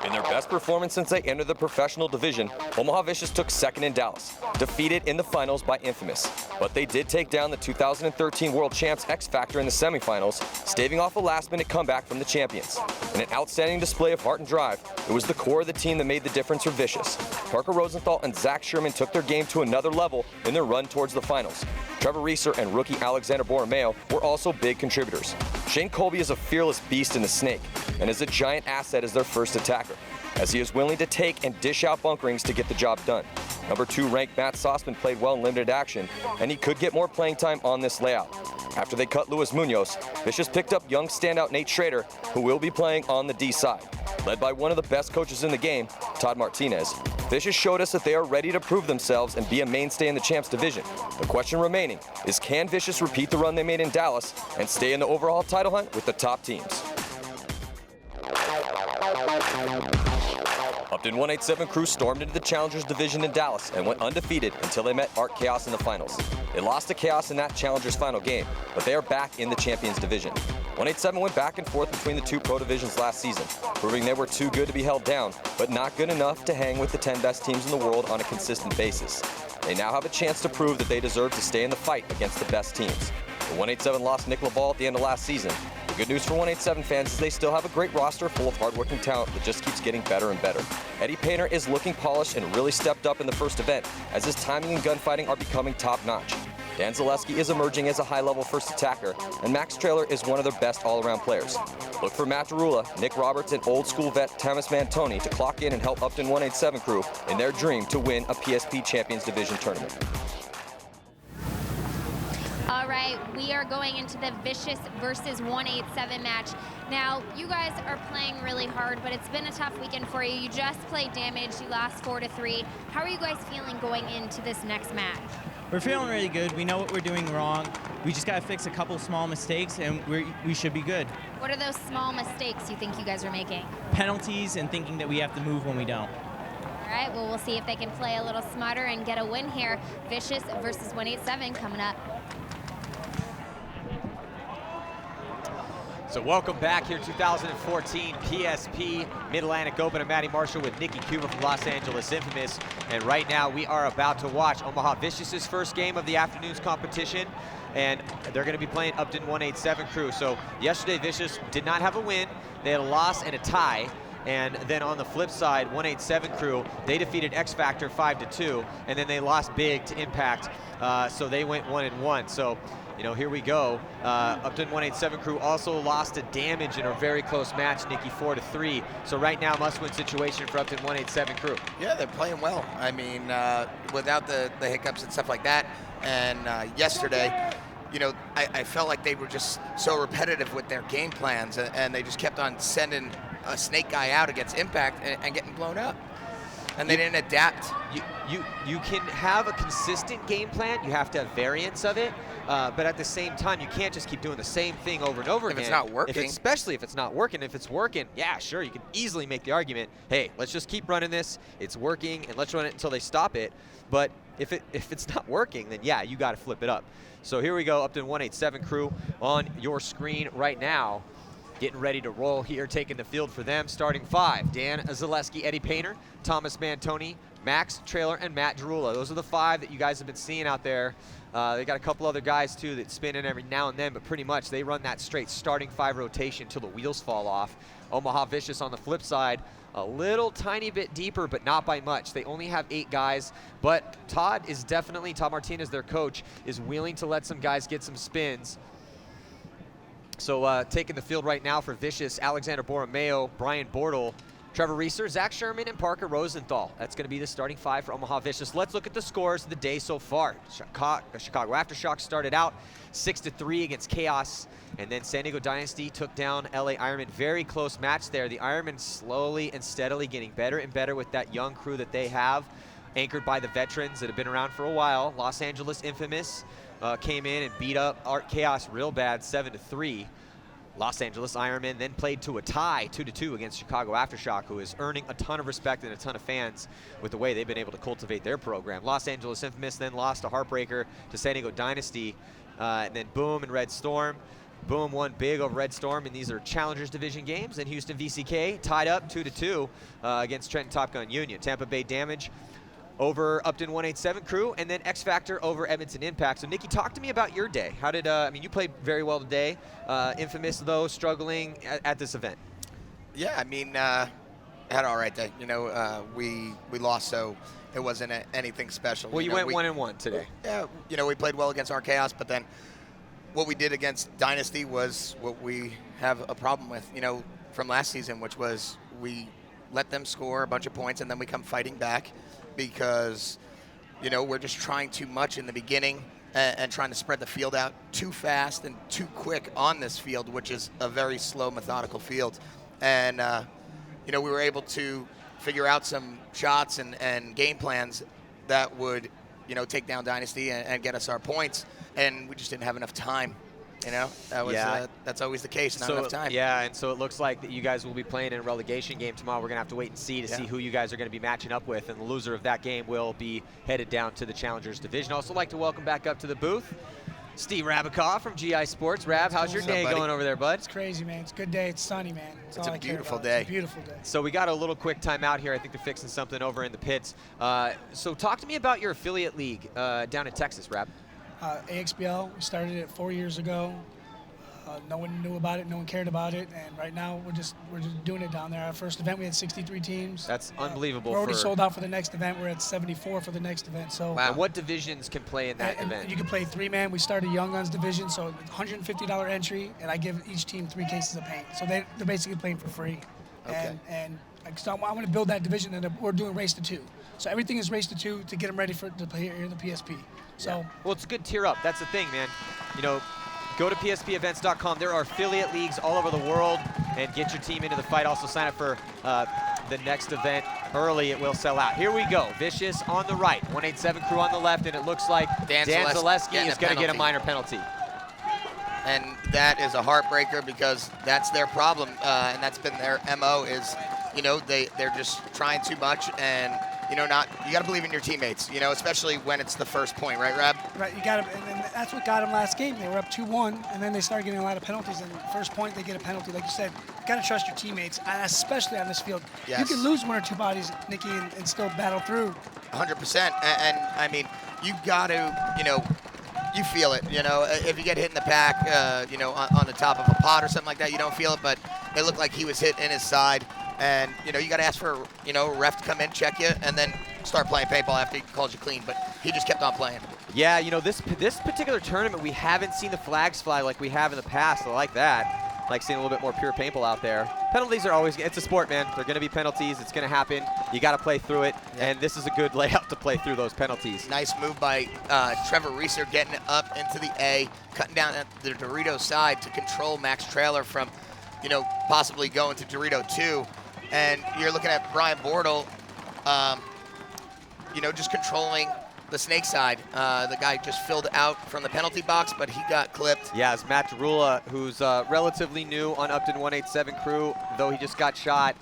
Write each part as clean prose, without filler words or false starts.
In their best performance since they entered the professional division, Omaha Vicious took second in Dallas, defeated in the finals by Infamous. But they did take down the 2013 World Champs X Factor in the semifinals, staving off a last-minute comeback from the champions. In an outstanding display of heart and drive, it was the core of the team that made the difference for Vicious. Parker Rosenthal and Zach Sherman took their game to another level in their run towards the finals. Trevor Reeser and rookie Alexander Borromeo were also big contributors. Shane Colby is a fearless beast in the snake and is a giant asset as their first attacker, as he is willing to take and dish out bunkerings to get the job done. Number 2 ranked Matt Sossman played well in limited action, and he could get more playing time on this layout. After they cut Luis Munoz, Vicious picked up young standout Nate Schrader, who will be playing on the D side. Led by one of the best coaches in the game, Todd Martinez, Vicious showed us that they are ready to prove themselves and be a mainstay in the Champs division. The question remaining is, can Vicious repeat the run they made in Dallas and stay in the overall title hunt with the top teams? upTon 187 Crew stormed into the Challengers division in Dallas and went undefeated until they met Art Chaos in the finals. They lost to Chaos in that Challengers final game, but they are back in the Champions division. 187 went back and forth between the two pro divisions last season, proving they were too good to be held down, but not good enough to hang with the 10 best teams in the world on a consistent basis. They now have a chance to prove that they deserve to stay in the fight against the best teams. The 187 lost Nick LaValle at the end of last season. The good news for 187 fans is they still have a great roster full of hardworking talent that just keeps getting better and better. Eddie Painter is looking polished and really stepped up in the first event, as his timing and gunfighting are becoming top-notch. Dan Zaleski is emerging as a high-level first attacker, and Max Traylor is one of their best all-around players. Look for Matt Derula, Nick Roberts, and old-school vet Thomas Mantoni to clock in and help upTon 187 Crew in their dream to win a PSP Champions Division tournament. All right, we are going into the Vicious versus 187 match. Now, you guys are playing really hard, but it's been a tough weekend for you. You just played Damage, you lost 4-3. How are you guys feeling going into this next match? We're feeling really good. We know what we're doing wrong. We just got to fix a couple small mistakes, and we should be good. What are those small mistakes you think you guys are making? Penalties and thinking that we have to move when we don't. All right, well, we'll see if they can play a little smarter and get a win here. Vicious versus 187 coming up. So welcome back here, 2014 PSP Mid-Atlantic Open. I'm Matty Marshall with Nikki Cuba from Los Angeles Infamous. And right now we are about to watch Omaha Vicious's first game of the afternoon's competition. And they're going to be playing upTon 187 Crew. So yesterday Vicious did not have a win. They had a loss and a tie. And then on the flip side, 187 Crew, they defeated X Factor 5-2, and then they lost big to Impact, so they went 1-1. So, you know, here we go. upTon 187 Crew also lost to Damage in a very close match, Nikki, 4-3. So right now, must-win situation for upTon 187 Crew. Yeah, they're playing well. I mean, without the hiccups and stuff like that. And yesterday, you know, I felt like they were just so repetitive with their game plans, and they just kept on sending a snake guy out against Impact and getting blown up. And they didn't adapt. You can have a consistent game plan. You have to have variants of it. But at the same time, you can't just keep doing the same thing over and over again. If it's not working. Especially if it's not working. If it's working, yeah, sure, you can easily make the argument, hey, let's just keep running this. It's working, and let's run it until they stop it. But if it's not working, then yeah, you got to flip it up. So here we go, upTon 187 Crew on your screen right now. Getting ready to roll here, taking the field for them. Starting 5, Dan Zaleski, Eddie Painter, Thomas Mantoni, Max Traylor, and Matt Derula. Those are the 5 that you guys have been seeing out there. They got a couple other guys too that spin in every now and then, but pretty much they run that straight starting 5 rotation till the wheels fall off. Omaha Vicious on the flip side, a little tiny bit deeper, but not by much. They only have 8 guys, but Todd Martinez, their coach, is willing to let some guys get some spins. So taking the field right now for Vicious, Alexander Borromeo, Brian Bortle, Trevor Reeser, Zach Sherman, and Parker Rosenthal. That's going to be the starting 5 for Omaha Vicious. Let's look at the scores of the day so far. Chicago Aftershock started out 6-3 against Chaos, and then San Diego Dynasty took down LA Ironman. Very close match there. The Ironman slowly and steadily getting better and better with that young crew that they have, anchored by the veterans that have been around for a while. Los Angeles Infamous came in and beat up Art Chaos real bad, 7-3. Los Angeles Ironman then played to a tie, 2-2 against Chicago Aftershock, who is earning a ton of respect and a ton of fans with the way they've been able to cultivate their program. Los Angeles Infamous then lost a heartbreaker to San Diego Dynasty, and then Boom and Red Storm Boom won big over Red Storm, and these are Challengers Division games. And Houston VCK tied up 2-2 against Trenton Top Gun Union. Tampa Bay Damage over upTon 187 Crew, and then X Factor over Edmonton Impact. So Nikki, talk to me about your day. How did, I mean, you played very well today. Infamous, though, struggling at this event. Yeah, I mean, had an all right day. You know, we lost, so it wasn't anything special. Well, you went 1-1 today. Yeah, you know, we played well against Archaos, but then what we did against Dynasty was what we have a problem with, you know, from last season, which was we let them score a bunch of points and then we come fighting back because, you know, we're just trying too much in the beginning and trying to spread the field out too fast and too quick on this field, which is a very slow, methodical field. And, you know, we were able to figure out some shots and game plans that would, you know, take down Dynasty and get us our points. And we just didn't have enough time. You know, that was that's always the case, not enough time. Yeah, and so it looks like that you guys will be playing in a relegation game tomorrow. We're going to have to wait and see to see who you guys are going to be matching up with, and the loser of that game will be headed down to the Challengers Division. Also like to welcome back up to the booth Steve Rabikoff from GI Sports. Rab, how's your day going over there, bud? It's crazy, man. It's a good day. It's sunny, man. It's a beautiful day. It's a beautiful day. So we got a little quick timeout here. I think they're fixing something over in the pits. So talk to me about your affiliate league down in Texas, Rab. AXBL, we started it 4 years ago. No one knew about it, no one cared about it, and right now we're just doing it down there. Our first event we had 63 teams. That's unbelievable. We're already sold out for the next event. We're at 74 for the next event. So wow. And what divisions can play in that event? You can play 3-man. We started Young Guns division, so $150 entry, and I give each team 3 cases of paint. So they're basically playing for free. Okay. And so I want to build that division, and we're doing race to 2. So everything is race to 2 to get them ready to play here in the PSP. So well, it's a good tier up. That's the thing, man. You know, go to pspevents.com. There are affiliate leagues all over the world, and get your team into the fight. Also sign up for the next event early. It will sell out. Here we go. Vicious on the right, 187 Crew on the left, and it looks like Dan Zaleski is going to get a minor penalty. And that is a heartbreaker because that's their problem, and that's been their MO is, you know, they're just trying too much, and you know, you got to believe in your teammates, you know, especially when it's the first point, right, Rab? Right, you got to, and that's what got them last game. They were up 2-1, and then they started getting a lot of penalties. And the first point, they get a penalty. Like you said, you got to trust your teammates, and especially on this field. Yes. You can lose 1 or 2 bodies, Nikki, and still battle through. 100%. And I mean, you got to, you know, you feel it. You know, if you get hit in the pack, you know, on the top of a pot or something like that, you don't feel it. But it looked like he was hit in his side. And, you know, you got to ask for, you know, a ref to come in, check you, and then start playing paintball after he calls you clean. But he just kept on playing. Yeah, you know, this particular tournament, we haven't seen the flags fly like we have in the past. I like that. I like seeing a little bit more pure paintball out there. Penalties are always, it's a sport, man. They're going to be penalties. It's going to happen. You got to play through it. Yeah. And this is a good layout to play through those penalties. Nice move by Trevor Reeser getting up into the A, cutting down at the Dorito side to control Max Trailer from, you know, possibly going to Dorito 2. And you're looking at Brian Bortle, you know, just controlling the snake side. The guy just filled out from the penalty box, but he got clipped. Yeah, it's Matt Jarula, who's relatively new on upTon 187 Crew, though he just got shot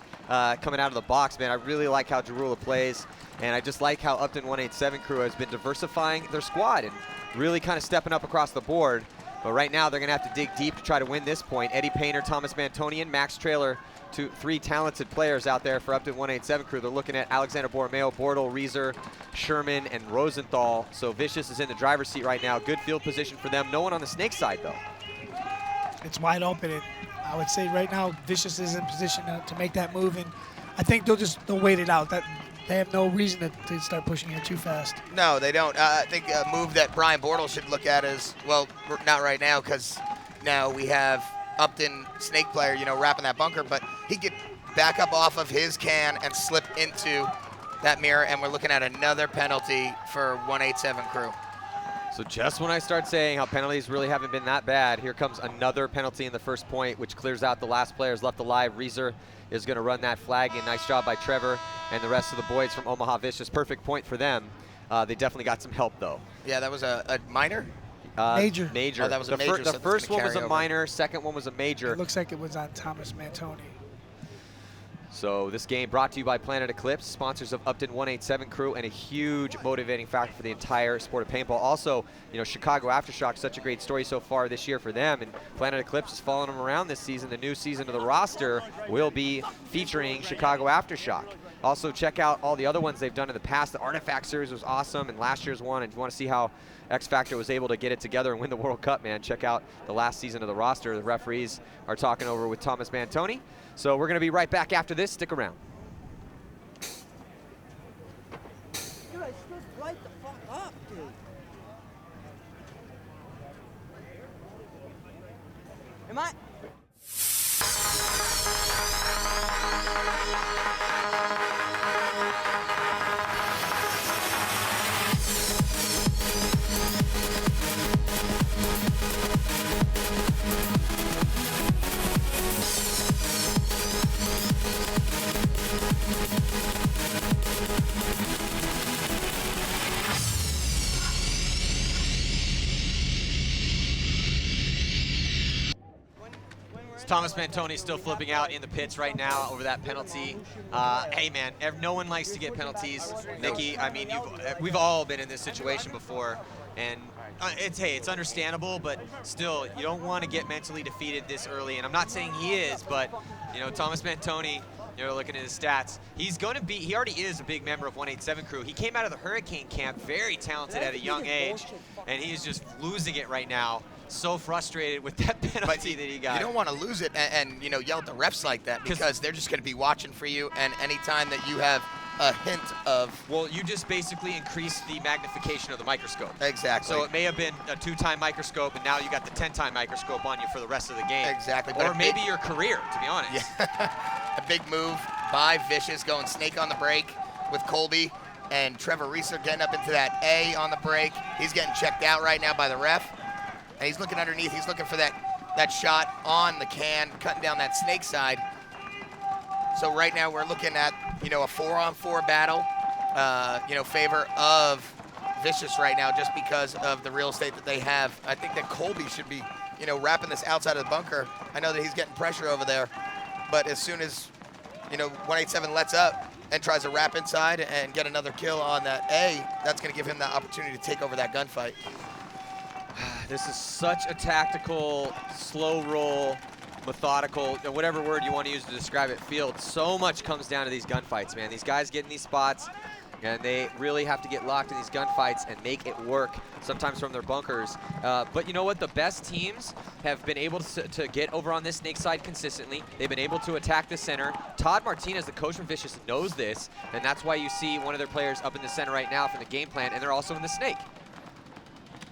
coming out of the box, man. I really like how Jarula plays, and I just like how upTon 187 Crew has been diversifying their squad and really kind of stepping up across the board. But right now, they're going to have to dig deep to try to win this point. Eddie Painter, Thomas Mantonian, Max Trailer, 3 talented players out there for upTon 187 Crew. They're looking at Alexander Borromeo, Bortle, Reeser, Sherman, and Rosenthal. So Vicious is in the driver's seat right now. Good field position for them. No one on the snake side, though. It's wide open, and I would say right now Vicious is in position to make that move, and I think they'll wait it out. That they have no reason to start pushing it too fast. No, they don't. I think a move that Brian Bortle should look at is, well, not right now, because now we have upTon snake player, you know, wrapping that bunker, but he could back up off of his can and slip into that mirror, and we're looking at another penalty for 187 Crew. So just when I start saying how penalties really haven't been that bad, here comes another penalty in the first point, which clears out the last players left alive. Reeser is going to run that flag in. Nice job by Trevor and the rest of the boys from Omaha Vicious. Perfect point for them. They definitely got some help, though. Yeah, that was a minor? Major. Major. Oh, that was a major. The first one was a minor, second one was a major. It looks like it was on Thomas Mantoni. So this game brought to you by Planet Eclipse, sponsors of upTon 187 Crew, and a huge motivating factor for the entire sport of paintball. Also, you know, Chicago Aftershock, such a great story so far this year for them, and Planet Eclipse is following them around this season. The new season of the roster will be featuring Chicago Aftershock. Also, check out all the other ones they've done in the past. The Artifact series was awesome, and last year's one. And if you want to see how X Factor was able to get it together and win the World Cup, man, check out the last season of the roster. The referees are talking over with Thomas Mantoni. So we're going to be right back after this. Stick around. Dude, I just light the fuck up, dude. Am I? Thomas Mantoni still flipping out in the pits right now over that penalty. Hey man, no one likes to get penalties. Nikki, I mean, we've all been in this situation before, and it's understandable, but still, you don't want to get mentally defeated this early. And I'm not saying he is, but you know, Thomas Mantoni, you know, looking at his stats, he already is a big member of 187 Crew. He came out of the Hurricane camp, very talented at a young age, and he's just losing it right now. So frustrated with that penalty that he got. You don't want to lose it and you know, yell at the refs like that, because they're just going to be watching for you, and anytime that you have a hint of... Well, you just basically increase the magnification of the microscope. Exactly. So it may have been a 2-time microscope, and now you got the 10-time microscope on you for the rest of the game. Exactly. Or maybe your career, to be honest. Yeah. A big move by Vicious, going snake on the break with Colby, and Trevor Reeser getting up into that A on the break. He's getting checked out right now by the ref. And he's looking underneath. He's looking for that shot on the can, cutting down that snake side. So right now we're looking at, you know, a 4-on-4 battle, you know, favor of Vicious right now, just because of the real estate that they have. I think that Colby should be, you know, wrapping this outside of the bunker. I know that he's getting pressure over there, but as soon as, you know, 187 lets up and tries to wrap inside and get another kill on that A, that's going to give him the opportunity to take over that gunfight. This is such a tactical, slow roll, methodical, whatever word you want to use to describe it, field. So much comes down to these gunfights, man. These guys get in these spots, and they really have to get locked in these gunfights and make it work, sometimes from their bunkers. But you know what? The best teams have been able to get over on this snake side consistently. They've been able to attack the center. Todd Martinez, the coach from Vicious, knows this, and that's why you see one of their players up in the center right now from the game plan, and they're also in the snake.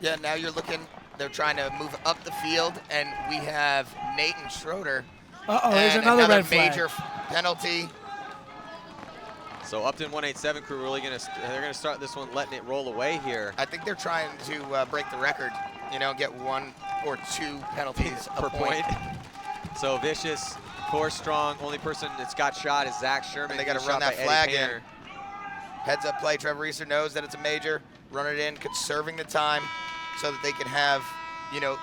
Yeah, now you're looking, they're trying to move up the field, and we have Nathan Schroeder. There's another red flag. Major penalty. So upTon 187 Crew really they're gonna start this one letting it roll away here. I think they're trying to break the record, you know, get 1 or 2 penalties per a point. So Vicious, 4 strong, only person that's got shot is Zach Sherman. And they got to run that flag in. Heads up play, Trevor Reeser knows that it's a major, run it in, conserving the time, so that they can have, you know,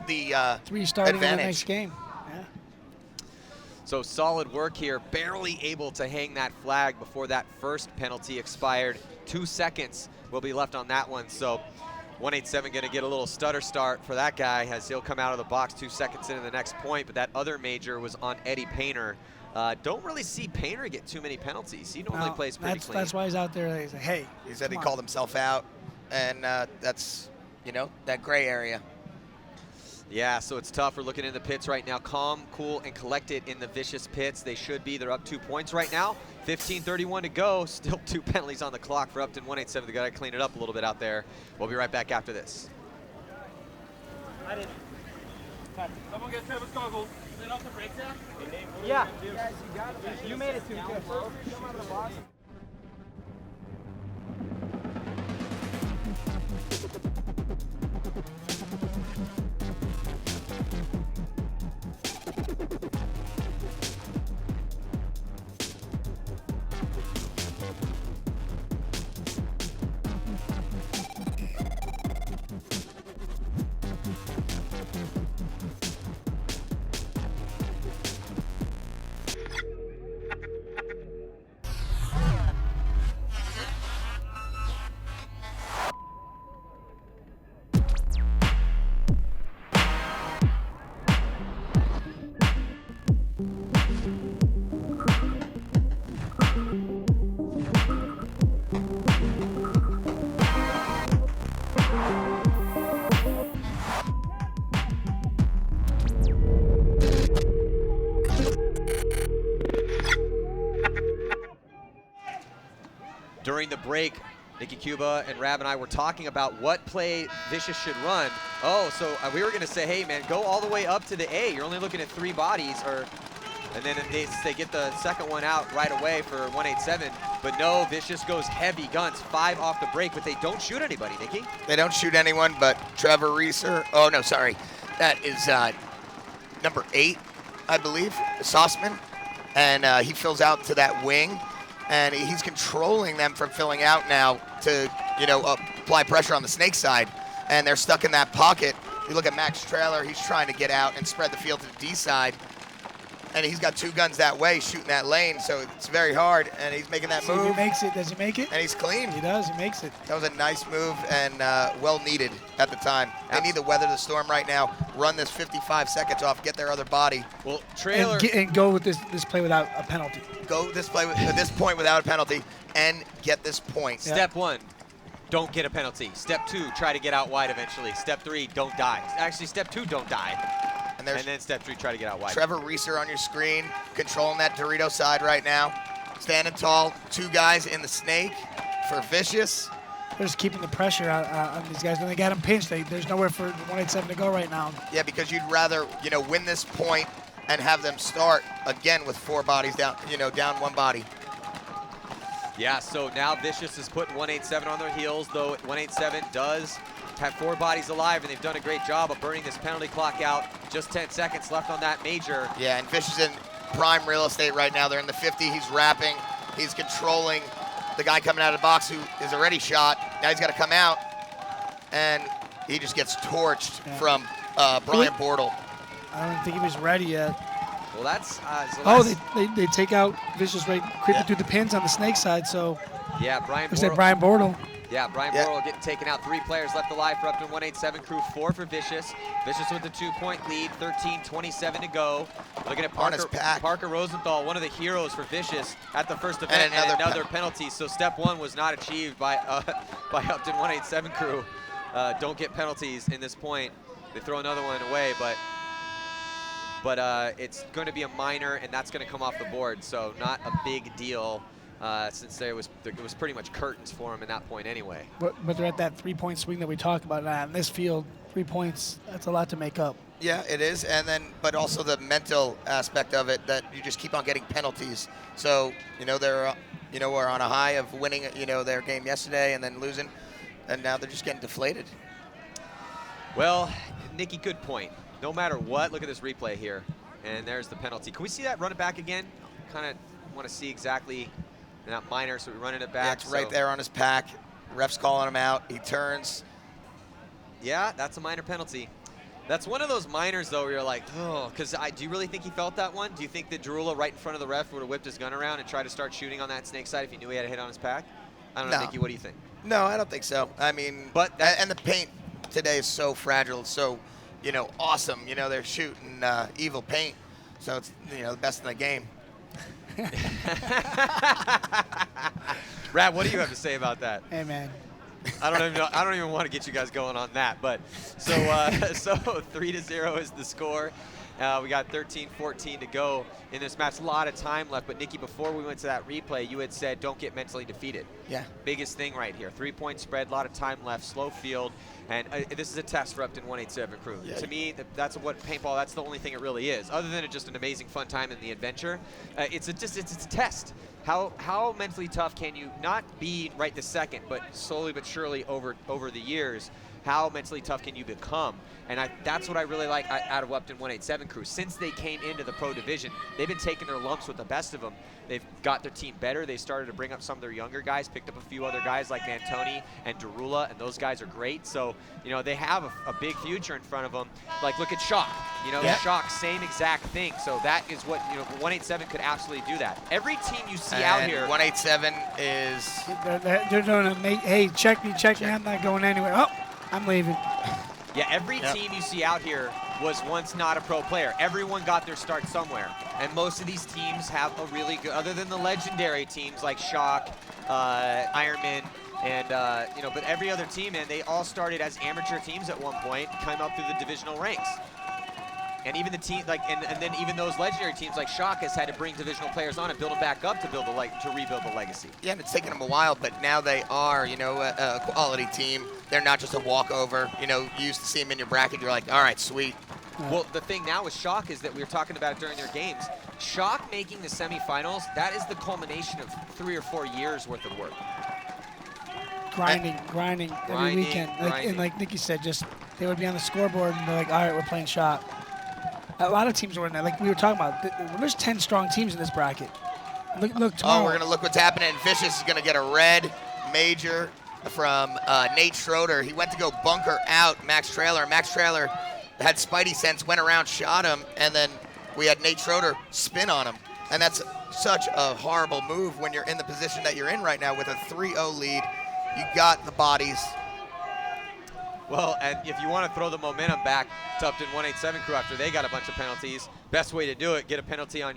the 3 starting in the advantage. next game. Yeah. So solid work here, barely able to hang that flag before that first penalty expired. 2 seconds will be left on that one. So 187 gonna get a little stutter start for that guy as he'll come out of the box 2 seconds into the next point, but that other major was on Eddie Painter. Don't really see Painter get too many penalties. He normally plays pretty clean. That's why he's out there. He's like, hey. He said he called himself out, and that's, you know, that gray area. Yeah, so it's tough. We're looking in the pits right now. Calm, cool, and collected in the Vicious pits. They should be. They're up 2 points right now. 15:31 to go. Still 2 penalties on the clock for upTon 187. They got to clean it up a little bit out there. We'll be right back after this. Someone get Trevor's goggles. Is it off the brake, Zach? Yeah. You made it too good. Come out of the box. during the break, Nikki Cuba and Rab and I were talking about what play Vicious should run. Oh, so we were going to say, hey, man, go all the way up to the A. You're only looking at 3 bodies, and then they get the second one out right away for 187. But no, Vicious goes heavy guns, 5 off the break, but they don't shoot anybody, Nikki. They don't shoot anyone but Trevor Reeser. Oh, no, sorry. That is number 8, I believe, Sauceman. And he fills out to that wing. And he's controlling them from filling out now to, apply pressure on the snake side. And they're stuck in that pocket. You look at Max Trailer, he's trying to get out and spread the field to the D side. And he's got 2 guns that way, shooting that lane, so it's very hard. And he's making that move. He makes it. Does he make it? And he's clean. He does. He makes it. That was a nice move and well needed at the time. They need to weather the storm right now, run this 55 seconds off, get their other body. Well, Trailer and go with this play without a penalty. Go this play at this point without a penalty and get this point. Step 1, don't get a penalty. Step 2, try to get out wide eventually. Step 3, don't die. Actually, step 2, don't die. And then step 3, try to get out wide. Trevor Reeser on your screen, controlling that Dorito side right now. Standing tall, 2 guys in the snake for Vicious. They're just keeping the pressure on these guys. When they got him pinched, there's nowhere for 187 to go right now. Yeah, because you'd rather, win this point and have them start again with 4 bodies down, down 1 body. Yeah, so now Vicious is putting 187 on their heels, though 187 does have 4 bodies alive, and they've done a great job of burning this penalty clock out. Just 10 seconds left on that major. Yeah, and Vicious in prime real estate right now. They're in the 50. He's wrapping. He's controlling the guy coming out of the box who is already shot. Now he's got to come out, and he just gets torched from Brian Bortle. I don't think he was ready yet. Well, that's... they take out Vicious right, creeping through the pins on the snake side, so... Yeah, Brian Bortle. Yeah, Brian Bortle getting taken out. 3 players left alive for upTon 187 crew, 4 for Vicious. Vicious with the 2-point lead, 13:27 to go. Looking at Parker Rosenthal, one of the heroes for Vicious at the first event, and another penalty. So step 1 was not achieved by upTon 187 crew. Don't get penalties in this point. They throw another one away, but it's going to be a minor, and that's going to come off the board. So not a big deal. Since it was pretty much curtains for him in that point anyway. But they're at that 3-point swing that we talked about. In this field, 3 points, that's a lot to make up. Yeah, it is, but also the mental aspect of it, that you just keep on getting penalties. So, they're, were on a high of winning, their game yesterday and then losing, and now they're just getting deflated. Well, Nikki, good point. No matter what, look at this replay here, and there's the penalty. Can we see that? Run it back again? Kind of want to see exactly. Not minor, so we're running it back. Yeah, it's right there on his pack. Ref's calling him out. He turns. Yeah, that's a minor penalty. That's one of those minors, though, where you're like, oh, because do you really think he felt that one? Do you think that Derula right in front of the ref would have whipped his gun around and tried to start shooting on that snake side if he knew he had a hit on his pack? I don't know, Nikki, what do you think? No, I don't think so. I mean, and the paint today is so fragile. It's so, awesome. They're shooting evil paint, so it's, the best in the game. Rab, what do you have to say about that? Hey, man. I don't even want to get you guys going on that, but so 3-0 is the score. We got 13-14 to go in this match. A lot of time left, but Nikki, before we went to that replay, you had said don't get mentally defeated. Yeah. Biggest thing right here. 3-point spread, a lot of time left, slow field, and this is a test for upTon 187 crew. Yeah. To me, that's what paintball. That's the only thing it really is. Other than just an amazing fun time in the adventure, it's a test. How mentally tough can you not be right this second, but slowly but surely over the years? How mentally tough can you become? And that's what I really like out of upTon 187 crew. Since they came into the pro division, they've been taking their lumps with the best of them. They've got their team better. They started to bring up some of their younger guys, picked up a few other guys like Antoni and Derula, and those guys are great. So, they have a big future in front of them. Like, look at Shock. Shock, same exact thing. So that is what, 187 could absolutely do that. Every team you see out here. 187 is. They're doing hey, check me, I'm not going anywhere. Oh, I'm leaving. Yeah, every team you see out here was once not a pro player. Everyone got their start somewhere. And most of these teams have a really good, other than the legendary teams like Shock, Ironman, and, but every other team, man, they all started as amateur teams at one point, came up through the divisional ranks. And even the team, and then even those legendary teams like Shock has had to bring divisional players on and build them back up to rebuild the legacy. Yeah, and it's taken them a while, but now they are, a quality team. They're not just a walkover. You used to see them in your bracket. You're like, all right, sweet. Well, the thing now with Shock is that we were talking about it during their games. Shock making the semifinals, that is the culmination of 3 or 4 years worth of work. Grinding every weekend. And like Nikki said, just they would be on the scoreboard and they're like, all right, we're playing Shock. A lot of teams were in there. Like we were talking about, there's 10 strong teams in this bracket. Look tomorrow. Oh, we're going to look what's happening. Vicious is going to get a red major from Nate Schroeder. He went to go bunker out Max Trailer. Max Trailer had Spidey sense, went around, shot him, and then we had Nate Schroeder spin on him. And that's such a horrible move when you're in the position that you're in right now with a 3-0 lead. You got the bodies. Well, and if you want to throw the momentum back to upTon 187 crew after they got a bunch of penalties, best way to do it, get a penalty on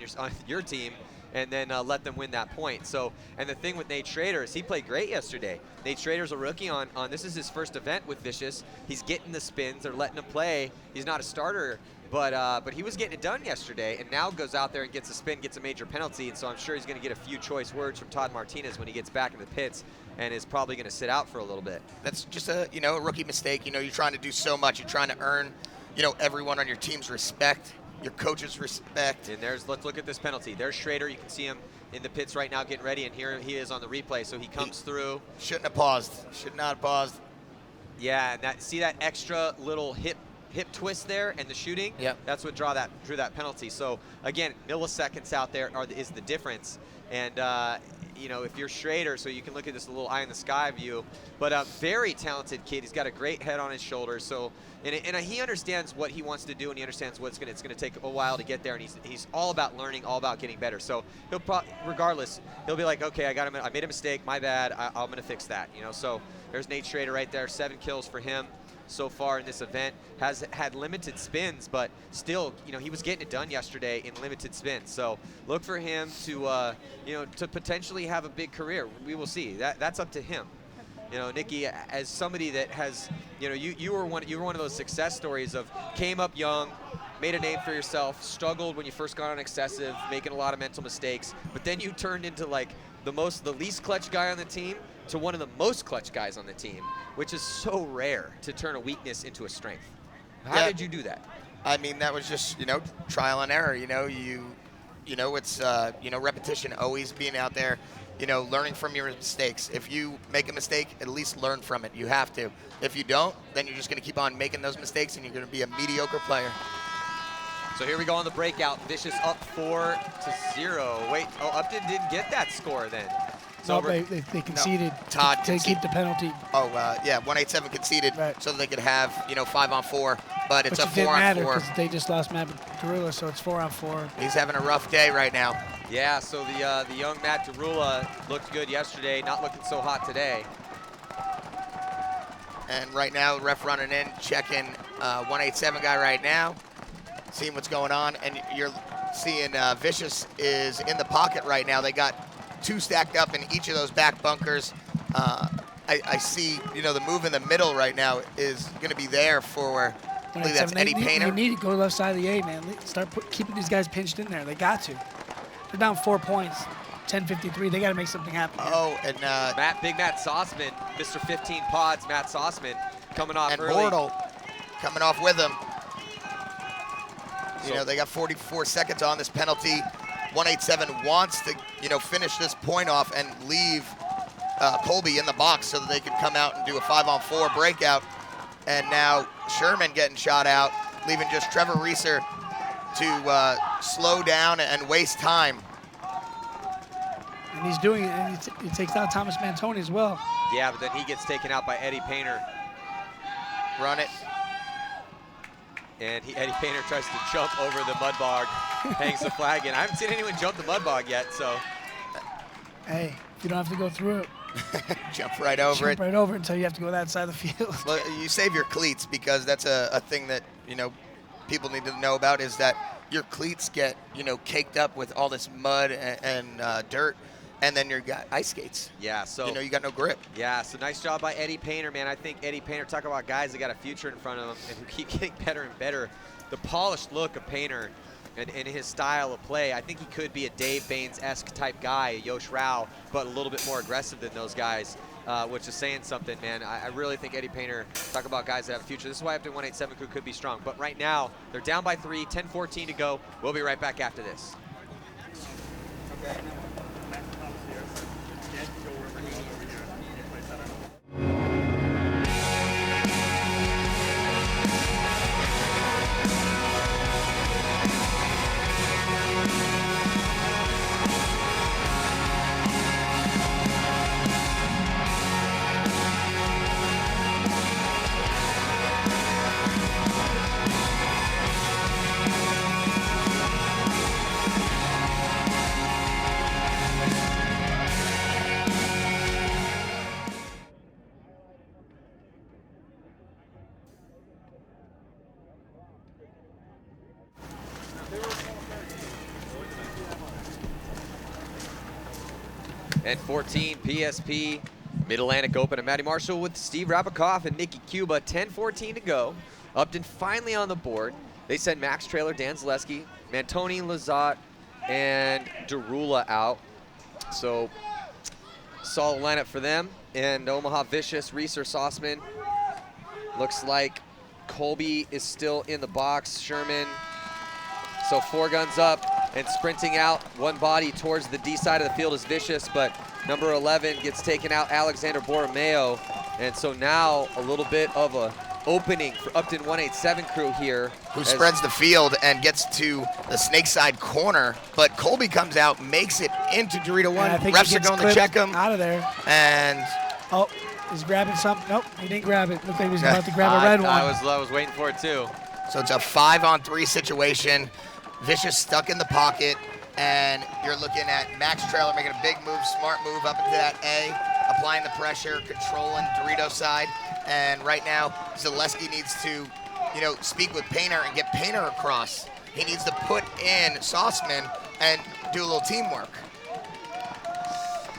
your team, and then let them win that point. So, and the thing with Nate Schrader is he played great yesterday. Nate Schrader's a rookie on this is his first event with Vicious. He's getting the spins. They're letting him play. He's not a starter, but he was getting it done yesterday, and now goes out there and gets a spin, gets a major penalty, and so I'm sure he's going to get a few choice words from Todd Martinez when he gets back in the pits, and is probably going to sit out for a little bit. That's just a rookie mistake. You're trying to do so much. You're trying to earn, everyone on your team's respect, your coach's respect. And let's look at this penalty. There's Schrader. You can see him in the pits right now getting ready, and here he is on the replay. So he comes through. Shouldn't have paused. Should not have paused. Yeah, and see that extra little hip twist there and the shooting? Yep. That's what drew that penalty. So again, milliseconds out there is the difference. And if you're Schrader, so you can look at this little eye in the sky view, but a very talented kid. He's got a great head on his shoulders. So and he understands what he wants to do, and he understands it's going to take a while to get there. And he's all about learning, all about getting better. So regardless, he'll be like, okay, I made a mistake, my bad. I'm going to fix that. So there's Nate Schrader right there, 7 kills for him so far in this event. Has had limited spins, but still, he was getting it done yesterday in limited spins. So look for him to, to potentially have a big career. We will see. That's up to him. Nikki, as somebody that has, you were one of those success stories of came up young, made a name for yourself, struggled when you first got on excessive, making a lot of mental mistakes, but then you turned into like the least clutch guy on the team to one of the most clutch guys on the team, which is so rare to turn a weakness into a strength. How did you do that? I mean, that was just, trial and error. It's, repetition, always being out there, learning from your mistakes. If you make a mistake, at least learn from it. You have to. If you don't, then you're just going to keep on making those mistakes, and you're going to be a mediocre player. So here we go on the breakout. Vicious up 4-0. Wait, upTon didn't get that score then. So no, they conceded Todd to keep the penalty. Oh, 187 conceded so that they could have, 5-on-4, but it's a 4-on-4. Didn't matter because they just lost Matt Derula, so it's 4-on-4. He's having a rough day right now. Yeah, so the young Matt Derula looked good yesterday, not looking so hot today. And right now, ref running in, checking 187 guy right now, seeing what's going on, and you're seeing Vicious is in the pocket right now. They got 2 stacked up in each of those back bunkers. I see, the move in the middle right now is going to be there for, I believe that's Eddie Painter. You need to go left side of the A, man. Start keeping these guys pinched in there. They got to. They're down 4 points, 10:53. They got to make something happen. Oh, and Big Matt Sauceman, Mr. 15 Pods, Matt Sauceman, coming off and early. Bortle coming off with him. They got 44 seconds on this penalty. 187 wants to, finish this point off and leave Colby in the box so that they can come out and do a 5-on-4 breakout. And now Sherman getting shot out, leaving just Trevor Reeser to slow down and waste time. And he's doing it, and he takes out Thomas Mantoni as well. Yeah, but then he gets taken out by Eddie Painter. Run it. And Eddie Painter tries to jump over the mud bog, hangs the flag in. I haven't seen anyone jump the mud bog yet, so. Hey, you don't have to go through it. Jump right over it. Jump right over it until you have to go that side of the field. Well, you save your cleats because that's a thing that, people need to know about is that your cleats get, caked up with all this mud and dirt. And then you got ice skates. Yeah, so. You got no grip. Yeah, so nice job by Eddie Painter, man. I think Eddie Painter, talk about guys that got a future in front of them and who keep getting better and better. the polished look of Painter and his style of play. I think he could be a Dave Baines-esque type guy, a Yosh Rao, but a little bit more aggressive than those guys, which is saying something, man. I really think Eddie Painter, talk about guys that have a future. This is why upTon 187 crew could be strong. But right now, they're down by 3, 10-14 to go. We'll be right back after this. And 14, PSP, Mid-Atlantic Open, and Matty Marshall with Steve Rabikoff and Nikki Cuba. 10-14 to go. upTon finally on the board. They send Max Trailer, Dan Zaleski, Mantoni, Lazat, and Derula out. So solid lineup for them. And Omaha Vicious, Reeser, Sauceman. Looks like Colby is still in the box. Sherman. So 4 guns up and sprinting out. One body towards the D side of the field is Vicious, but number 11 gets taken out, Alexander Borromeo. And so now a little bit of a opening for upTon 187 crew here. Who spreads the field and gets to the snake side corner, but Colby comes out, makes it into Dorito 1. Refs are going to check him. Out of there. And oh, he's grabbing something. Nope, he didn't grab it. Looked like he was about to grab a red one. I was waiting for it too. So it's a 5-on-3 situation. Vicious stuck in the pocket, and you're looking at Max Trailer making a big move, smart move up into that A, applying the pressure, controlling Dorito side. And right now, Zaleski needs to, speak with Painter and get Painter across. He needs to put in Sauceman and do a little teamwork.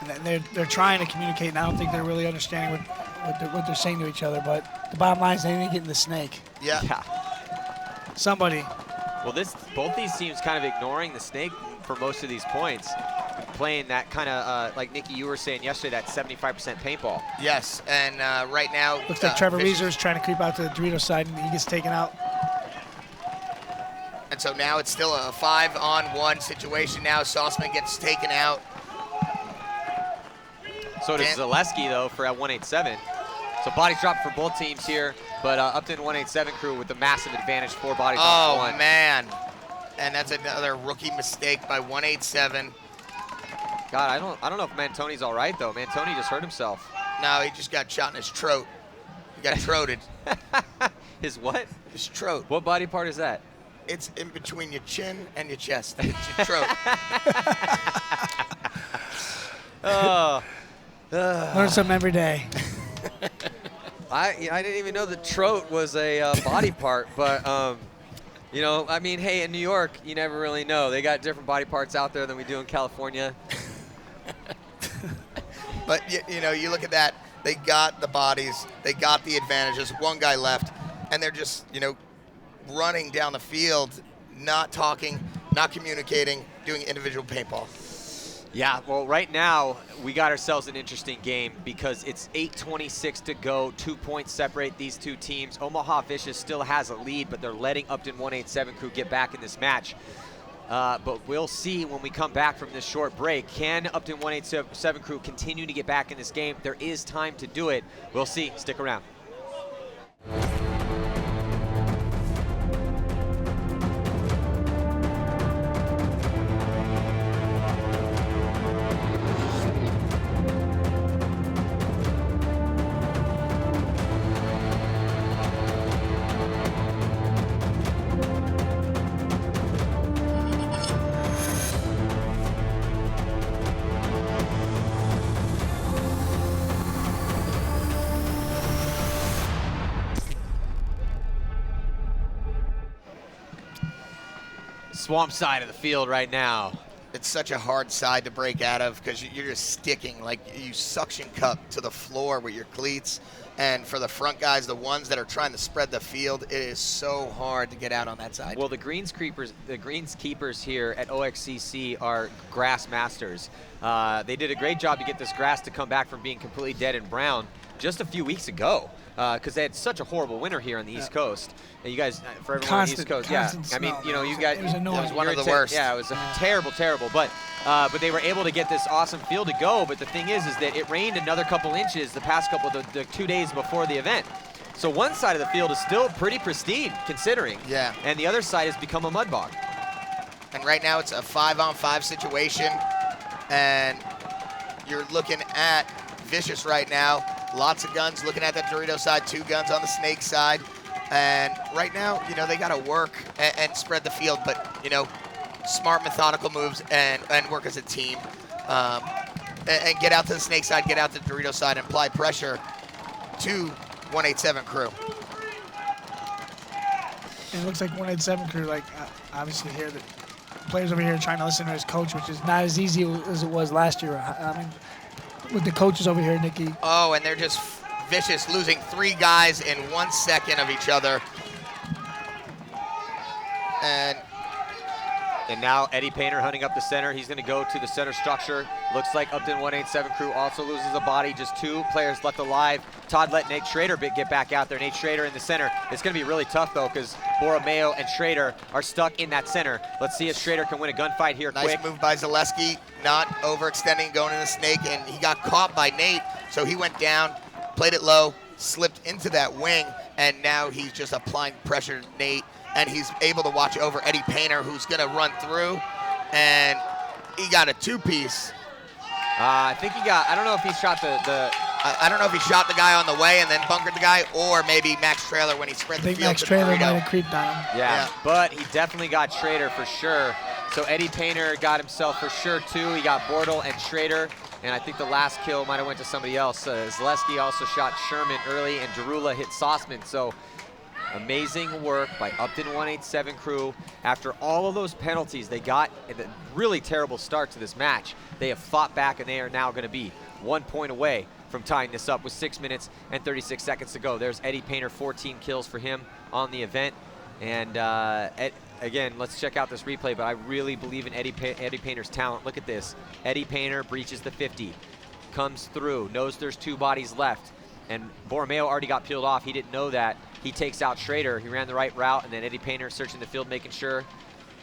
And they're trying to communicate, and I don't think they're really understanding what they're saying to each other. But the bottom line is they need to get in the snake. Yeah. Somebody. Well, both these teams kind of ignoring the snake for most of these points, playing that kind of, like Nikki, you were saying yesterday, that 75% paintball. Yes, and right now... Looks like Trevor Reeser is trying to creep out to the Dorito side, and he gets taken out. And so now it's still a 5-on-1 situation now. Sauceman gets taken out. So does Zaleski, though, for at 187. So bodies drop for both teams here, but upTon 187 crew with a massive advantage, 4 bodies on 1. Oh, man. And that's another rookie mistake by 187. God, I don't know if Mantoni's all right, though. Mantoni just hurt himself. No, he just got shot in his throat. He got throated. His what? His throat. What body part is that? It's in between your chin and your chest. It's your throat. Oh. Learn something every day. I didn't even know the throat was a body part, but I mean, hey, in New York, you never really know. They got different body parts out there than we do in California. But you look at that. They got the bodies. They got the advantages. One guy left, and they're just running down the field, not talking, not communicating, doing individual paintball. Yeah, well, right now, we got ourselves an interesting game because it's 8:26 to go. 2 points separate these two teams. Omaha Vicious still has a lead, but they're letting upTon 187 crew get back in this match. But we'll see when we come back from this short break. Can upTon 187 crew continue to get back in this game? There is time to do it. We'll see. Stick around. Swamp side of the field right now. It's such a hard side to break out of because you're just sticking, like you suction cup to the floor with your cleats. And for the front guys, the ones that are trying to spread the field, it is so hard to get out on that side. Well, the greenskeepers here at OXCC are grass masters. They did a great job to get this grass to come back from being completely dead and brown just a few weeks ago, because they had such a horrible winter here on the East Coast. And you guys, for everyone on the East Coast, yeah. I mean, you know, you guys, it was annoying. It was one of the worst. Yeah, it was terrible. But they were able to get this awesome field to go. But the thing is that it rained another couple inches the past couple of the 2 days before the event. So one side of the field is still pretty pristine, considering. Yeah. And the other side has become a mud bog. And right now it's a 5-on-5 situation, and you're looking at Vicious right now. Lots of guns looking at that Dorito side, 2 guns on the Snake side. And right now, you know, they got to work and spread the field, but, you know, smart, methodical moves and work as a team. And get out to the Snake side, get out to the Dorito side, and apply pressure to 187 cRew. It looks like 187 cRew, like, obviously here, the players over here are trying to listen to his coach, which is not as easy as it was last year. I mean, with the coaches over here, Nikki. Oh, and they're just Vicious, losing 3 guys in 1 second of each other. And now Eddie Painter hunting up the center. He's going to go to the center structure. Looks like upTon 187 cRew also loses a body. Just 2 players left alive. Todd let Nate Schrader get back out there. Nate Schrader in the center. It's going to be really tough, though, because MAO and Schrader are stuck in that center. Let's see if Schrader can win a gunfight here quick. Nice move by Zaleski, not overextending, going in the Snake, and he got caught by Nate, so he went down, played it low, slipped into that wing, and now he's just applying pressure to Nate, and he's able to watch over Eddie Painter, who's going to run through, and he got a 2-piece. I think he got, I don't know if he shot I don't know if he shot the guy on the way and then bunkered the guy, or maybe Max Trailer when he spread the field. I think Max Trailer might have creeped on him. Yeah, but he definitely got Schrader for sure. So Eddie Painter got himself for sure 2. He got Bortle and Schrader, and I think the last kill might have went to somebody else. Zaleski also shot Sherman early, and Derula hit Sauceman. So amazing work by upTon 187 cRew. After all of those penalties they got in a really terrible start to this match, they have fought back, and they are now going to be 1 point away from tying this up with 6 minutes and 36 seconds to go. There's Eddie Painter, 14 kills for him on the event. And again, let's check out this replay, but I really believe in Eddie Painter's talent. Look at this. Eddie Painter breaches the 50, comes through, knows there's 2 bodies left, and MAO already got peeled off. He didn't know that. He takes out Schrader. He ran the right route, and then Eddie Painter searching the field, making sure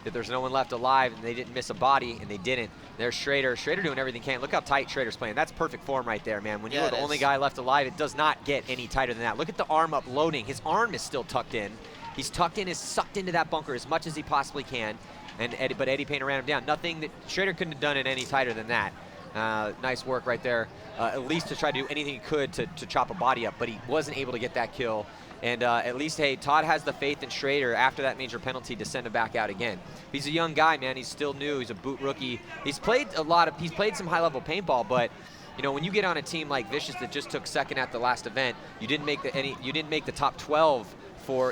that there's no one left alive, and they didn't miss a body, and they didn't. There's Schrader. Schrader doing everything he can. Look how tight Schrader's playing. That's perfect form right there, man. When you're the only guy left alive, it does not get any tighter than that. Look at the arm up loading. His arm is still tucked in. He's tucked in, is sucked into that bunker as much as he possibly can. But Eddie Painter ran him down. Nothing that Schrader couldn't have done it any tighter than that. Nice work right there, at least to try to do anything he could to chop a body up, but he wasn't able to get that kill. And at least, hey, Todd has the faith in Schrader after that major penalty to send him back out again. He's a young guy, man. He's still new. He's a boot rookie. He's played some high-level paintball, but you know, when you get on a team like Vicious that just took second at the last event, you didn't make the top 12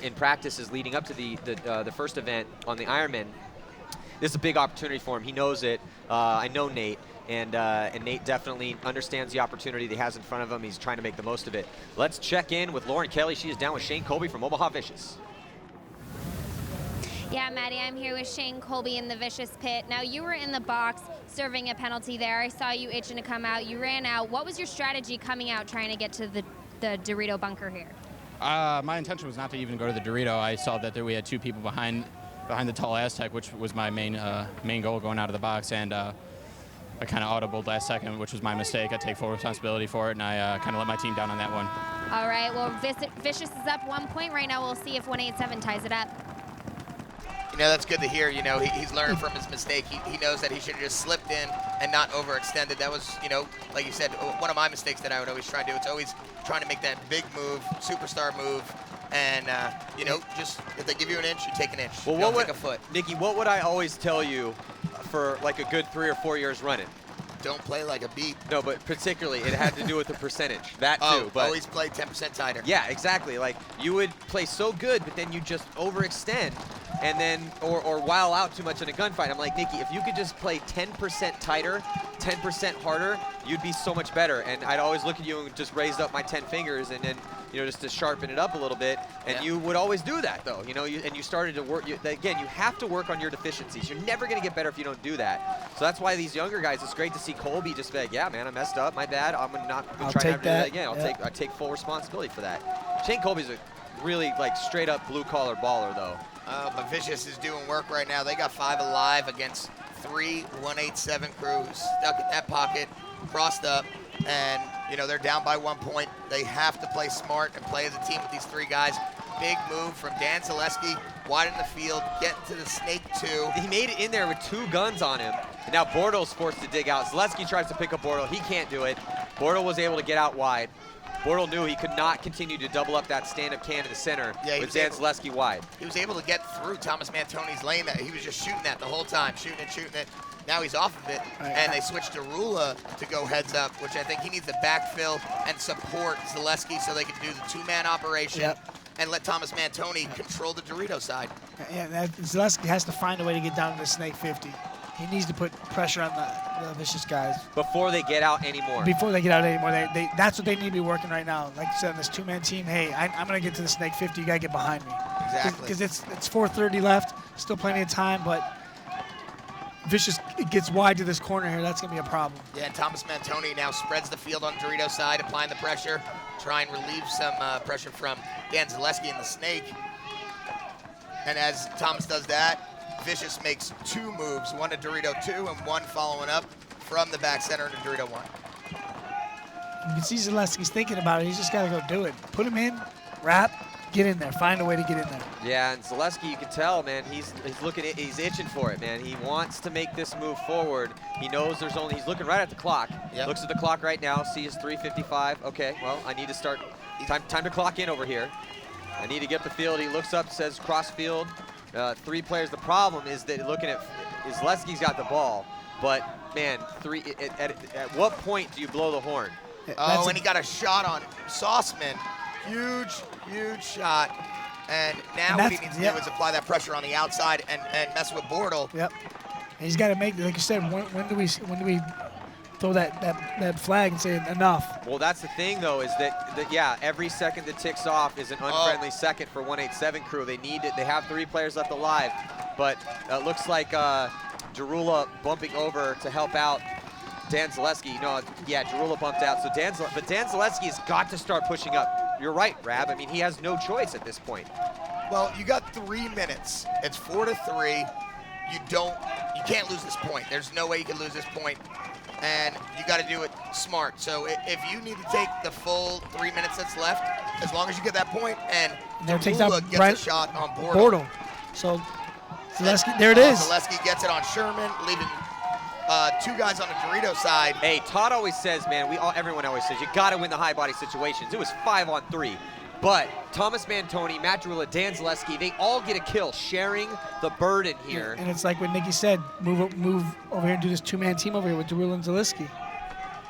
in practices leading up to the first event on the Ironman. This is a big opportunity for him. He knows it. I know Nate. And Nate definitely understands the opportunity that he has in front of him. He's trying to make the most of it. Let's check in with Lauren Kelly. She is down with Shane Colby from Omaha Vicious. Yeah, Maddie, I'm here with Shane Colby in the Vicious pit. Now, you were in the box serving a penalty there. I saw you itching to come out. You ran out. What was your strategy coming out trying to get to the Dorito bunker here? My intention was not to even go to the Dorito. I saw that we had 2 people behind the tall Aztec, which was my main goal going out of the box, and I kind of audibled last second, which was my mistake. I take full responsibility for it, and I kind of let my team down on that one. All right, well, Vicious is up 1 point right now. We'll see if 187 ties it up. You know, that's good to hear. You know, he's learned from his mistake. He knows that he should have just slipped in and not overextended. That was, you know, like you said, one of my mistakes that I would always try to do. It's always trying to make that big move, superstar move, and, you know, just if they give you an inch, you take an inch. Well, don't take a foot. Nikki, what would I always tell you for like a good 3 or 4 years running? Don't play like a beat. No, but particularly it had to do with the percentage. That too. But always play 10% tighter. Yeah, exactly. Like you would play so good, but then you just overextend. and then or while out too much in a gunfight. I'm like, Nikki, if you could just play 10% tighter, 10% harder, you'd be so much better. And I'd always look at you and just raised up my 10 fingers and then, you know, just to sharpen it up a little bit. And you would always do that, though. You know, and you started to work. Again, you have to work on your deficiencies. You're never going to get better if you don't do that. So that's why these younger guys, it's great to see Colby just be like, yeah, man, I messed up. My bad. I'm not going to try not to do that again. I take full responsibility for that. Shane Colby's a really, like, straight-up blue-collar baller, though. But Vicious is doing work right now. They got 5 alive against 3 187 crews stuck in that pocket, crossed up, and, you know, they're down by 1 point. They have to play smart and play as a team with these 3 guys. Big move from Dan Zaleski, wide in the field, getting to the snake 2. He made it in there with 2 guns on him, and now Bordel's forced to dig out. Zaleski tries to pick up Bordel. He can't do it. Bordel was able to get out wide. Bordel knew he could not continue to double up that stand-up can in the center with Dan Zaleski wide. He was able to get through Thomas Mantoni's lane. That he was just shooting that the whole time, shooting it. Now he's off of it, and they switched to Rula to go heads up, which I think he needs to backfill and support Zaleski so they can do the 2-man operation and let Thomas Mantoni control the Dorito side. Yeah, Zaleski has to find a way to get down to the snake 50. He needs to put pressure on the Vicious guys. Before they get out anymore. Before they get out anymore. That's what they need to be working right now. Like you said, on this 2-man team, hey, I'm going to get to the snake 50. You got to get behind me. Exactly. Because it's 4:30 left, still plenty of time, but Vicious gets wide to this corner here. That's going to be a problem. Yeah, and Thomas Mantoni now spreads the field on Dorito's side, applying the pressure, try and relieve some pressure from Dan Zaleski and the snake. And as Thomas does that, Vicious makes 2 moves, one to Dorito 2 and one following up from the back center to Dorito 1. You can see Zaleski's thinking about it. He's just got to go do it. Put him in, wrap, get in there. Find a way to get in there. Yeah, and Zaleski, you can tell, man, he's looking at, he's itching for it, man. He wants to make this move forward. He knows he's looking right at the clock. Looks at the clock right now, sees 3:55. Okay, well, I need to start, time to clock in over here. I need to get the field. He looks up, says cross field. 3 players. The problem is that looking at Zaleski's got the ball, but man, at what point do you blow the horn? Oh, and he got a shot on Sauceman. Huge shot. And now what he needs to do is apply that pressure on the outside and mess with Bordel. Yep. And he's got to make, like you said, when do we throw that flag and say enough? Well, that's the thing, though, is that yeah, every second that ticks off is an unfriendly second for 187 crew. They need it. They have 3 players left alive, but it looks like Jarula bumping over to help out Dan Zaleski. No, yeah, Jarula bumped out. So but Dan Zaleski has got to start pushing up. You're right, Rab. I mean, he has no choice at this point. Well, you got 3 minutes. It's 4-3. You can't lose this point. There's no way you can lose this point. And you got to do it smart. So if you need to take the full 3 minutes that's left, as long as you get that point, and Jarula gets a shot on Bordel. So Zaleski, there it is. Zaleski gets it on Sherman, leaving 2 guys on the Dorito side. Hey, Todd always says, man, everyone always says, you got to win the high body situations. It was 5-on-3. But Thomas Mantoni, Matt Jarula, Dan Zaleski, they all get a kill, sharing the burden here. And it's like what Nikki said, move over here and do this 2-man team over here with Jarula and Zaleski.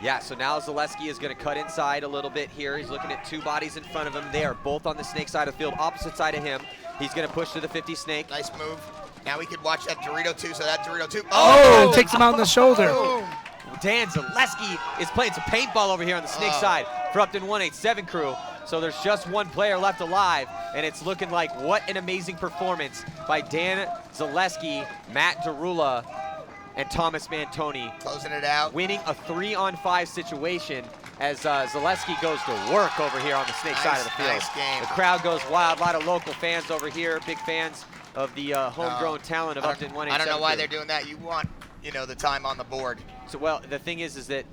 Yeah, so now Zaleski is going to cut inside a little bit here. He's looking at 2 bodies in front of him. They are both on the snake side of the field, opposite side of him. He's going to push to the 50 snake. Nice move. Now we can watch that Dorito 2, so that Dorito 2. Oh, takes him out in the shoulder. Oh. Dan Zaleski is playing some paintball over here on the snake side for upTon 187 crew. So there's just 1 player left alive, and it's looking like what an amazing performance by Dan Zaleski, Matt Jarula, and Thomas Mantoni. Closing it out. Winning a 3-on-5 situation as Zaleski goes to work over here on the snake side of the field. Nice game. The crowd goes wild. A lot of local fans over here, big fans of the homegrown talent of upTon 187. I don't know why they're doing that. You want, the time on the board. So, well, the thing is that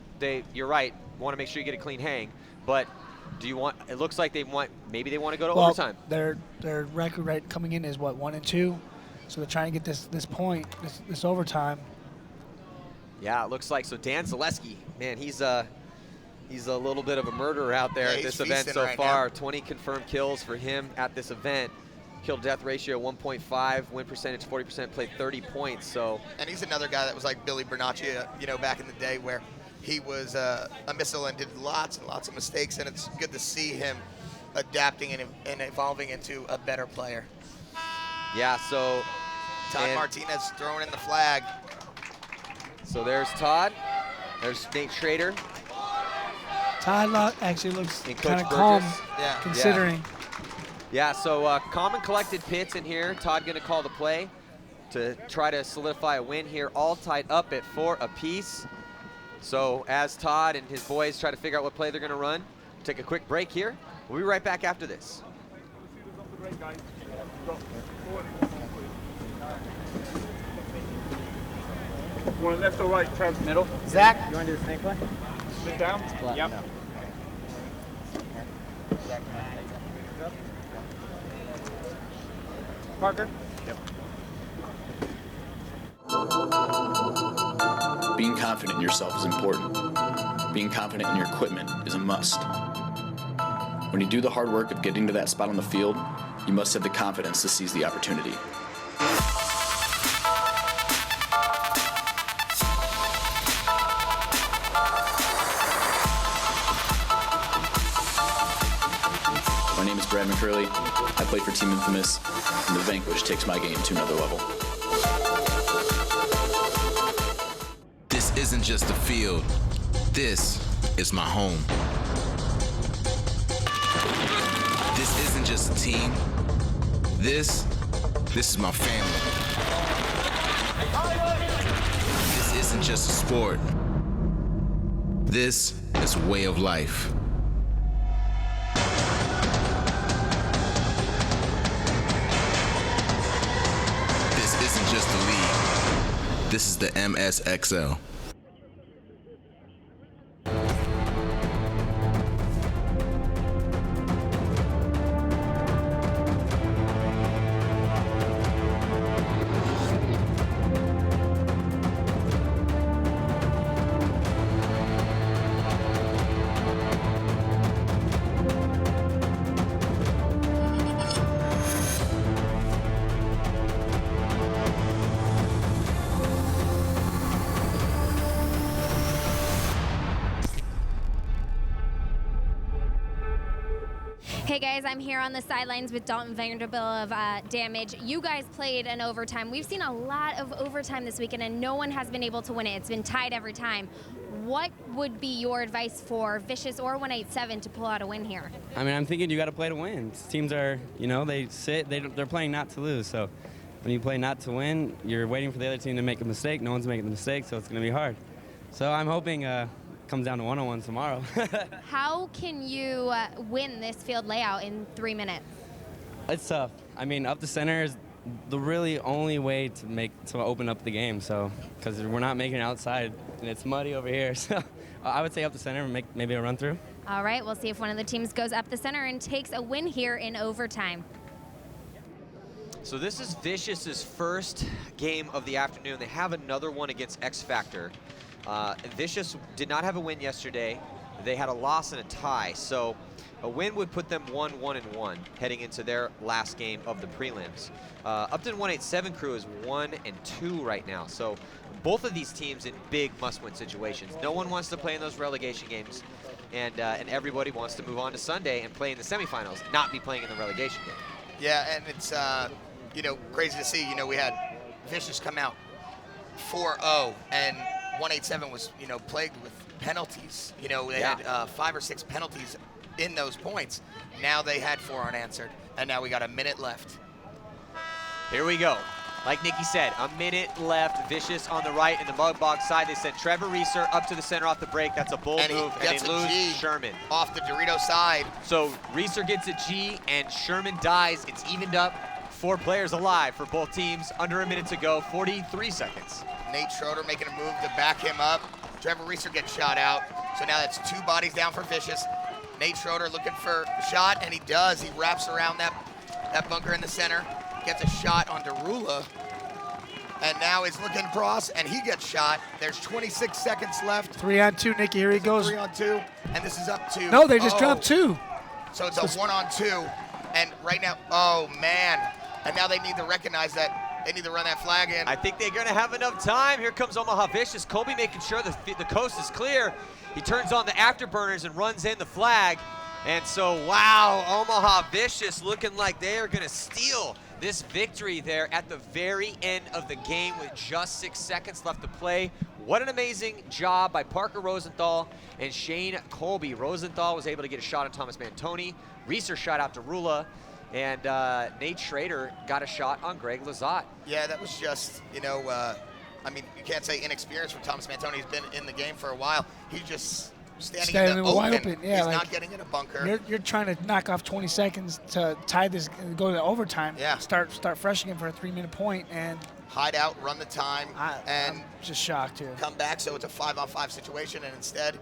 you're right, want to make sure you get a clean hang, but it looks like maybe they want to go to overtime. Their record coming in is what, 1-2? So they're trying to get this point, this overtime. Yeah, it looks like. So Dan Zaleski, man, he's a little bit of a murderer out there at this event so far. 20 confirmed kills for him at this event. Kill-to-death ratio 1.5, win percentage 40%, played 30 points. So. And he's another guy that was like Billy Bernacchi, back in the day, where he was a missile and did lots and lots of mistakes, and it's good to see him adapting and evolving into a better player. Yeah, so Todd Martinez throwing in the flag. So there's Todd. There's Nate Schrader. Todd actually looks And kind of Coach calm, Burgess. considering. Yeah, so calm and collected Pitts in here. Todd going to call the play to try to solidify a win here, all tied up at 4 apiece. So as Todd and his boys try to figure out what play they're going to run, take a quick break here. We'll be right back after this. You want left or right, Trev? Middle. Zach, you want to do the snake play? Sit down. Yep. No. Parker. Yep. Being confident in yourself is important. Being confident in your equipment is a must. When you do the hard work of getting to that spot on the field, you must have the confidence to seize the opportunity. My name is Brad McCurley. I play for Team Infamous, and the Vanquish takes my game to another level. This isn't just a field. This is my home. This isn't just a team. This is my family. This isn't just a sport. This is a way of life. This isn't just a league. This is the MSXL. Hey guys, I'm here on the sidelines with Dalton Vanderbilt of Damage. You guys played an overtime. We've seen a lot of overtime this weekend and no one has been able to win it. It's been tied every time. What would be your advice for Vicious or 187 to pull out a win here? I mean, I'm thinking you got to play to win. Teams are, you know, they're playing not to lose. So when you play not to win, you're waiting for the other team to make a mistake. No one's making the mistake, so it's going to be hard. So I'm hoping comes down to one-on-one tomorrow. How can you win this field layout in 3 minutes? It's tough. I mean, up the center is the really only way to open up the game. So because we're not making it outside and it's muddy over here, so I would say up the center and make maybe a run through. All right, we'll see if one of the teams goes up the center and takes a win here in overtime. So this is Vicious's first game of the afternoon. They have another one against X Factor. Vicious did not have a win yesterday. They had a loss and a tie. So a win would put them 1-1-1 heading into their last game of the prelims. upTon 187 crew is 1-2 right now. So both of these teams in big must-win situations. No one wants to play in those relegation games, and everybody wants to move on to Sunday and play in the semifinals, not be playing in the relegation game. Yeah, and it's you know, crazy to see. You know, we had Vicious come out 4-0, and 187 was, you know, plagued with penalties. You know, they had 5 or 6 penalties in those points. Now they had 4 unanswered, and now we got a minute left. Here we go. Like Nikki said, a minute left. Vicious on the right, and the mud box side. They sent Trevor Reeser up to the center off the break. That's a bold move, and they lose G Sherman. Off the Dorito side. So Reeser gets a G, and Sherman dies. It's evened up. 4 players alive for both teams. Under a minute to go, 43 seconds. Nate Schroeder making a move to back him up. Trevor Reeser gets shot out. So now that's 2 bodies down for Vicious. Nate Schroeder looking for a shot, and he does. He wraps around that bunker in the center, gets a shot on Derula, and now he's looking across, and he gets shot. There's 26 seconds left. 3-on-2, Nikki, here he goes. 3-on-2, and this is up to... No, they just dropped 2. So it's a 1-on-2, and right now, oh man, and now they need to recognize that. They need to run that flag in. I think they're going to have enough time. Here comes Omaha Vicious. Colby making sure the coast is clear. He turns on the afterburners and runs in the flag. And so, wow, Omaha Vicious looking like they are going to steal this victory there at the very end of the game with just 6 seconds left to play. What an amazing job by Parker Rosenthal and Shane Colby. Rosenthal was able to get a shot on Thomas Mantoni. Reeser shot out to Rula. And Nate Schrader got a shot on Greg Lazat. Yeah, that was just, you know, I mean, you can't say inexperienced for Thomas Mantoni. He's been in the game for a while. He's just standing in the wide open. Yeah, he's like, not getting in a bunker. You're trying to knock off 20 seconds to tie this, go to overtime. Yeah. Start fresh again for a 3-minute point and hide out, run the time, and I'm just shocked here. Come back. So it's a 5-on-5 situation, and instead,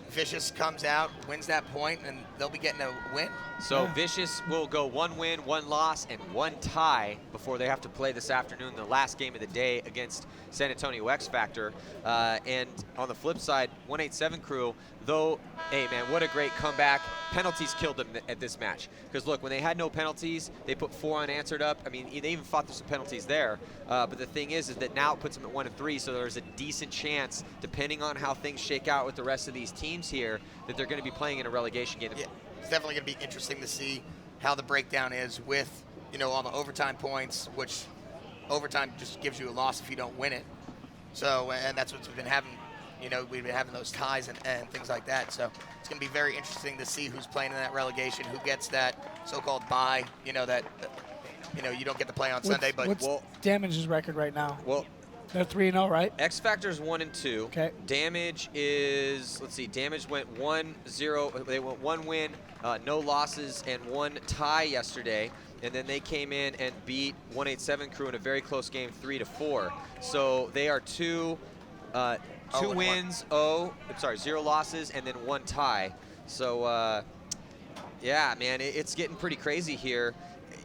Vicious comes out, wins that point, and they'll be getting a win. So Vicious will go 1 win, 1 loss, and 1 tie before they have to play this afternoon, the last game of the day against San Antonio X Factor. And on the flip side, 187 cRew, though, hey man, what a great comeback. Penalties killed them at this match. Because look, when they had no penalties, they put 4 unanswered up. I mean, they even fought through some penalties there. But the thing is that now it puts them at 1-3, so there's a decent chance, depending on how things shake out with the rest of these teams here, that they're going to be playing in a relegation game. Yeah, it's definitely going to be interesting to see how the breakdown is with, you know, all the overtime points, which overtime just gives you a loss if you don't win it. So, and that's what we've been having, you know, we've been having those ties and things like that. So it's going to be very interesting to see who's playing in that relegation, who gets that so-called bye, you know, that, you know, you don't get to play on Sunday. But what's Damage's record right now? Well, they're 3-0, right? X Factor's 1-2. Okay. Damage is, let's see, Damage went 1-0. They went 1 win, no losses, and 1 tie yesterday. And then they came in and beat 187 cRew in a very close game, 3-4. So they are 2 wins, 0 losses, and then 1 tie. So yeah, man, it's getting pretty crazy here.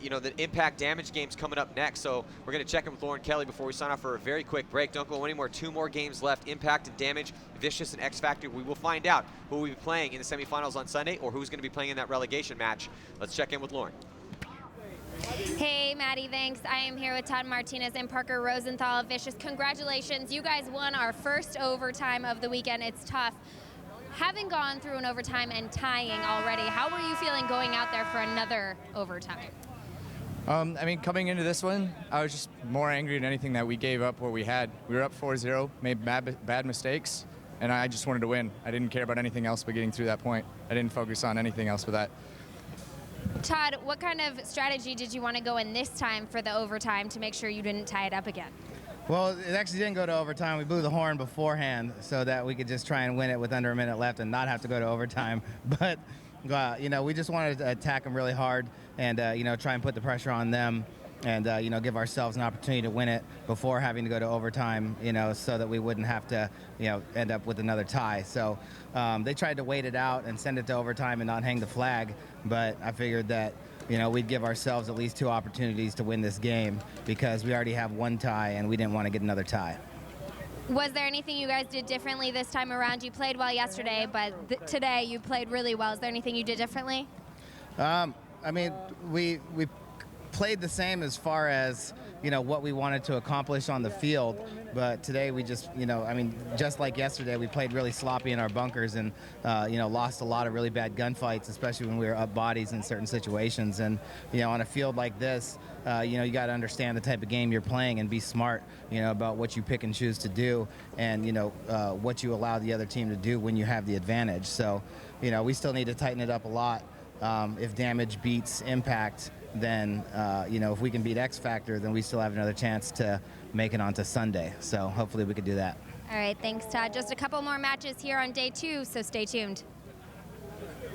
You know, the Impact Damage game's coming up next, so we're going to check in with Lauren Kelly before we sign off for a very quick break. Don't go anymore. 2 more games left. Impact and Damage, Vicious and X Factor. We will find out who will be playing in the semifinals on Sunday or who's going to be playing in that relegation match. Let's check in with Lauren. Hey, Maddie, thanks. I am here with Todd Martinez and Parker Rosenthal of Vicious. Congratulations. You guys won our first overtime of the weekend. It's tough. Having gone through an overtime and tying already, how were you feeling going out there for another overtime? I mean, coming into this one, I was just more angry than anything that we gave up what we had. We were up 4-0, made bad mistakes, and I just wanted to win. I didn't care about anything else but getting through that point. I didn't focus on anything else but that. Todd, what kind of strategy did you want to go in this time for the overtime to make sure you didn't tie it up again? Well, it actually didn't go to overtime. We blew the horn beforehand so that we could just try and win it with under a minute left and not have to go to overtime. But, you know, we just wanted to attack them really hard and, you know, try and put the pressure on them and, you know, give ourselves an opportunity to win it before having to go to overtime, you know, so that we wouldn't have to, you know, end up with another tie. So they tried to wait it out and send it to overtime and not hang the flag. But I figured that, you know, we'd give ourselves at least 2 opportunities to win this game because we already have 1 tie and we didn't want to get another tie. Was there anything you guys did differently this time around? You played well yesterday, but today you played really well. Is there anything you did differently? I mean, we played the same as far as, you know, what we wanted to accomplish on the field, but today we just, you know, I mean, just like yesterday, we played really sloppy in our bunkers and, you know, lost a lot of really bad gunfights, especially when we were up bodies in certain situations. And, you know, on a field like this, you know, you got to understand the type of game you're playing and be smart, you know, about what you pick and choose to do and, you know, what you allow the other team to do when you have the advantage. So, you know, we still need to tighten it up a lot. If Damage beats Impact, then, you know, if we can beat X Factor, then we still have another chance to make it onto Sunday. So hopefully we could do that. All right, thanks, Todd. Just a couple more matches here on day 2, so stay tuned.